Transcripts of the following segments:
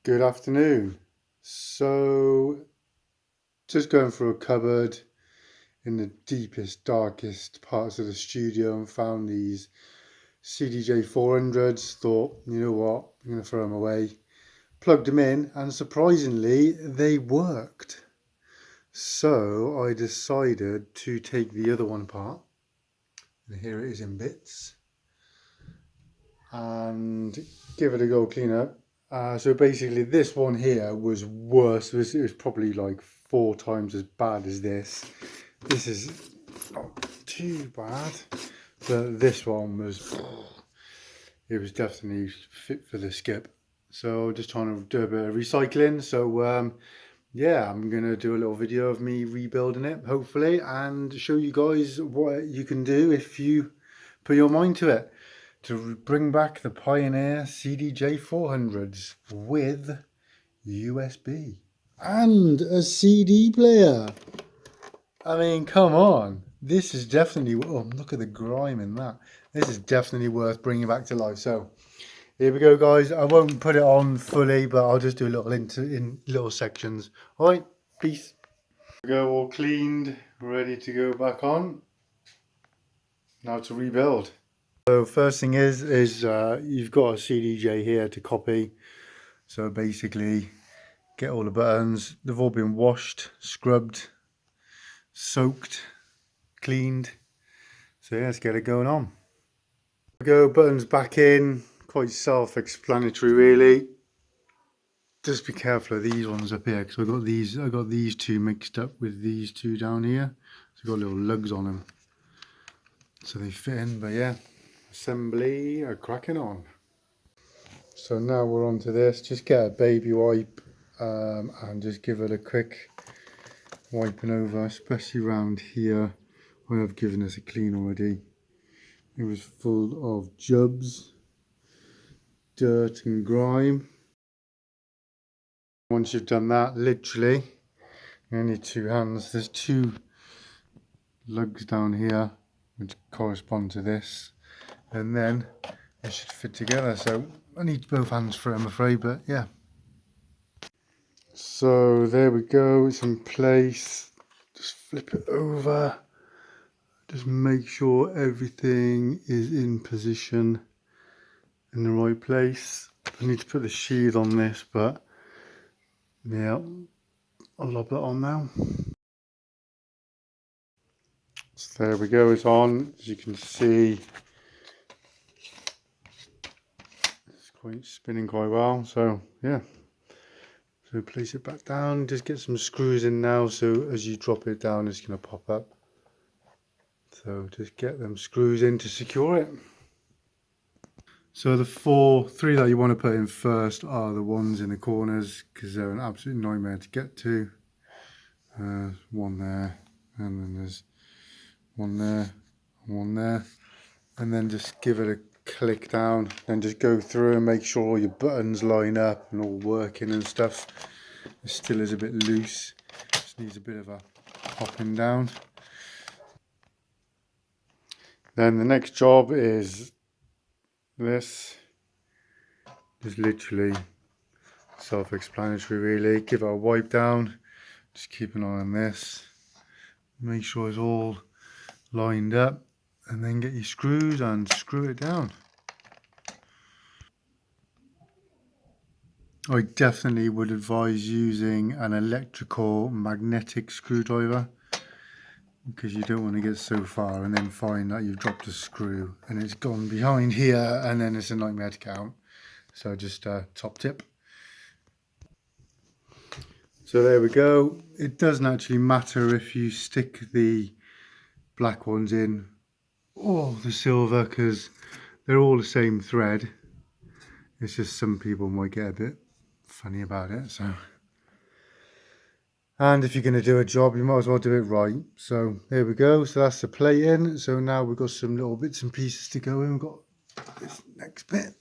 Good afternoon. So, just going through a cupboard in the deepest, darkest parts of the studio and found these CDJ 400's. Thought, you know what, I'm going to throw them away. Plugged them in, and surprisingly, they worked. So, I decided to take the other one apart. And here it is in bits. And give it a go clean up. So basically this one here was worse. It was probably like 4 times as bad as this. This is not too bad, but this one was, it was definitely fit for the skip. So just trying to do a bit of recycling. So yeah, I'm gonna do a little video of me rebuilding it, hopefully, and show you guys what you can do if you put your mind to it, to bring back the Pioneer CDJ 400's with USB and a CD player. I mean, come on. This is definitely, oh, look at the grime in that. This is definitely worth bringing back to life. So here we go, guys. I won't put it on fully, but I'll just do a little in little sections. All right, peace. We go all cleaned, ready to go back on. Now to rebuild. So first thing is you've got a CDJ here to copy. So basically get all the buttons. They've all been washed, scrubbed, soaked, cleaned. So yeah, let's get it going on. Go buttons back in. Quite self-explanatory really. Just be careful of these ones up here because I got these two mixed up with these two down here. So I've got little lugs on them. So they fit in, but yeah. Assembly are cracking on. So now we're on to this. Just get a baby wipe and just give it a quick wiping over, especially around here where I've given this a clean already. It was full of jubs, dirt and grime. Once you've done that, literally you only need 2 hands. There's 2 lugs down here which correspond to this, and then it should fit together. So I need both hands for it, I'm afraid, but yeah. So there we go, it's in place. Just flip it over. Just make sure everything is in position in the right place. I need to put the sheath on this, but yeah, I'll lob that on now. So there we go, it's on. As you can see, it's quite spinning quite well. So yeah, so place it back down. Just get some screws in now, so as you drop it down, it's going to pop up. So just get them screws in to secure it. So the 3 that you want to put in first are the ones in the corners, because they're an absolute nightmare to get to. One there, and then there's one there, one there, and then just give it a click down, and just go through and make sure all your buttons line up and all working and stuff. It still is a bit loose, just needs a bit of a popping down. Then the next job is this. Just literally self-explanatory really. Give it a wipe down, just keep an eye on this, make sure it's all lined up, and then get your screws and screw it down. I definitely would advise using an electrical magnetic screwdriver, because you don't want to get so far and then find that you've dropped a screw and it's gone behind here, and then it's a nightmare to count. So just top tip. So there we go. It doesn't actually matter if you stick the black ones in or the silver, because they're all the same thread. It's just some people might get a bit funny about it. So, and if you're going to do a job, you might as well do it right. So there we go. So that's the plate in. So now we've got some little bits and pieces to go in. We've got this next bit.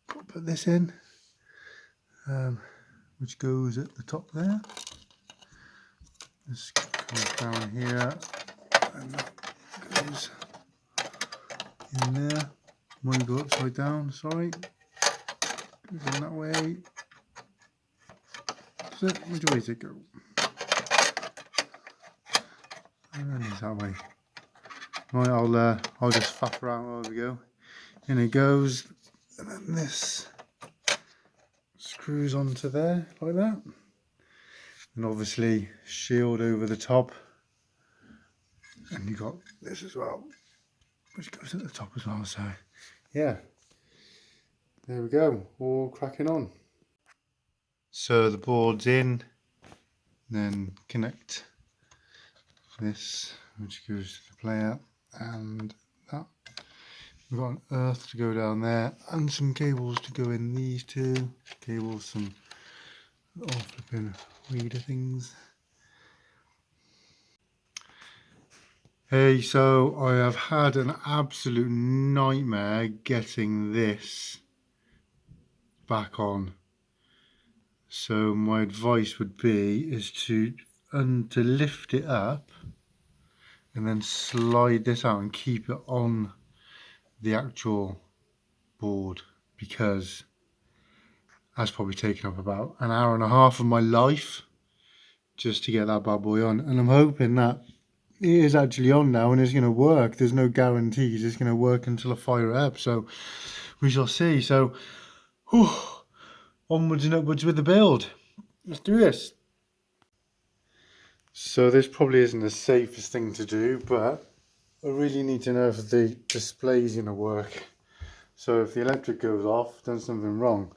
Got to put this in, which goes at the top there. This goes down here, and that goes in there. Might go upside down, sorry. Goes in that way. So, which way does it go? And it's that way. Right, I'll just faff around. There we go. In it goes, and then this screws onto there like that, and obviously shield over the top. And you got this as well, which goes at the top as well. So, yeah, there we go. All cracking on. So the board's in, then connect this, which goes to the player, and that. We've got an earth to go down there, and some cables to go in these two cables, some little flipping reader things. Hey, so I have had an absolute nightmare getting this back on. So my advice would be is to lift it up and then slide this out and keep it on the actual board, because that's probably taken up about an hour and a half of my life just to get that bad boy on. And I'm hoping that it is actually on now and it's going to work. There's no guarantees it's going to work until I fire it up, so we shall see. So whew, onwards and upwards with the build. Let's do this. So this probably isn't the safest thing to do, but I really need to know if the display is going to work. So if the electric goes off, I've done something wrong.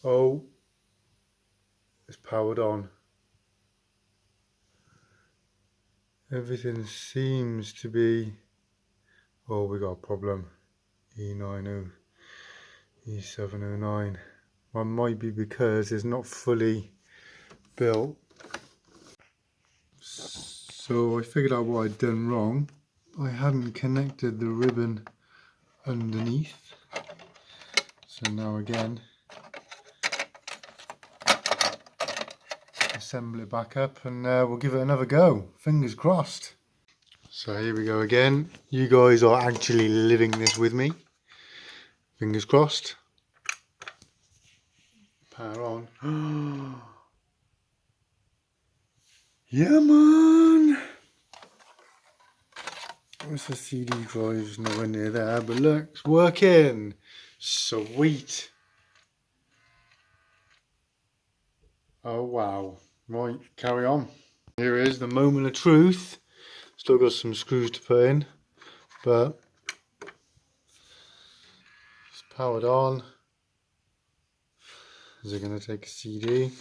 Oh, it's powered on. Everything seems to be... Oh, we got a problem. E90, E709. Well, might be because it's not fully built. So I figured out what I'd done wrong. I hadn't connected the ribbon underneath. So now again, assemble it back up and we'll give it another go. Fingers crossed. So here we go again. You guys are actually living this with me. Fingers crossed. Power on. Yeah, man. What's the CD drive's nowhere near there, but look, it's working. Sweet. Oh wow. Right, carry on. Here is the moment of truth. Still got some screws to put in, but it's powered on. Is it going to take a CD?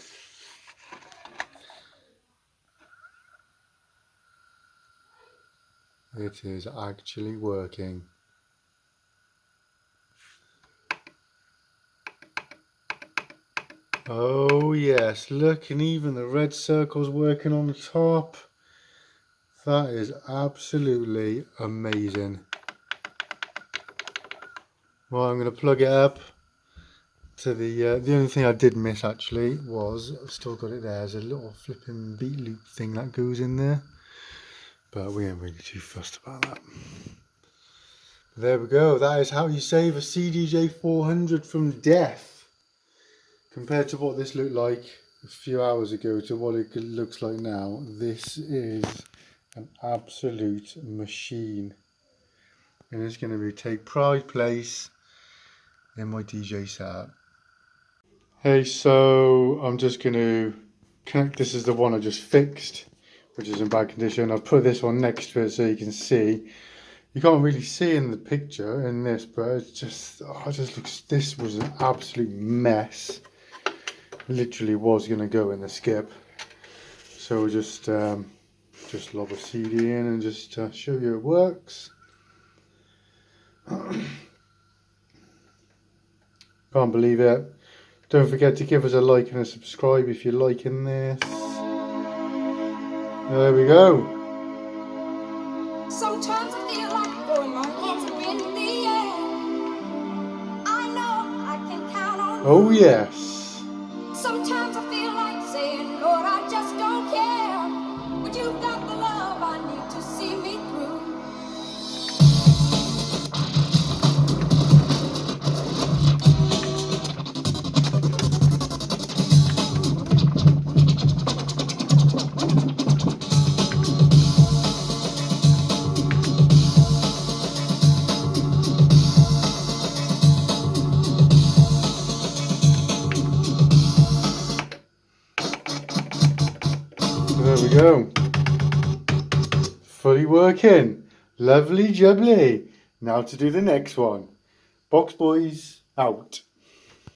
It is actually working. Oh yes, look, and even the red circle's working on the top. That is absolutely amazing. Well, I'm going to plug it up to the only thing I did miss actually was, I've still got it there, there's a little flipping beat loop thing that goes in there. But we ain't really too fussed about that. There we go. That is how you save a CDJ 400 from death. Compared to what this looked like a few hours ago to what it looks like now, this is an absolute machine. And it's going to take pride place in my DJ setup. Hey, so I'm just going to connect. This is the one I just fixed, which is in bad condition. I'll put this one next to it so you can see. You can't really see in the picture in this, but it's just, oh, it just looks, this was an absolute mess. Literally was going to go in the skip. So we'll just lob a CD in and just show you it works. Can't believe it. Don't forget to give us a like and a subscribe if you're liking this. There we go. Sometimes I feel like throwing my hands up in the air. I know I can count on you. Oh yes. Sometimes I feel like saying, Lord, I just don't care. But you've got the love I need to see me through. go. Fully working. Lovely jubbly. Now to do the next one. Box boys out.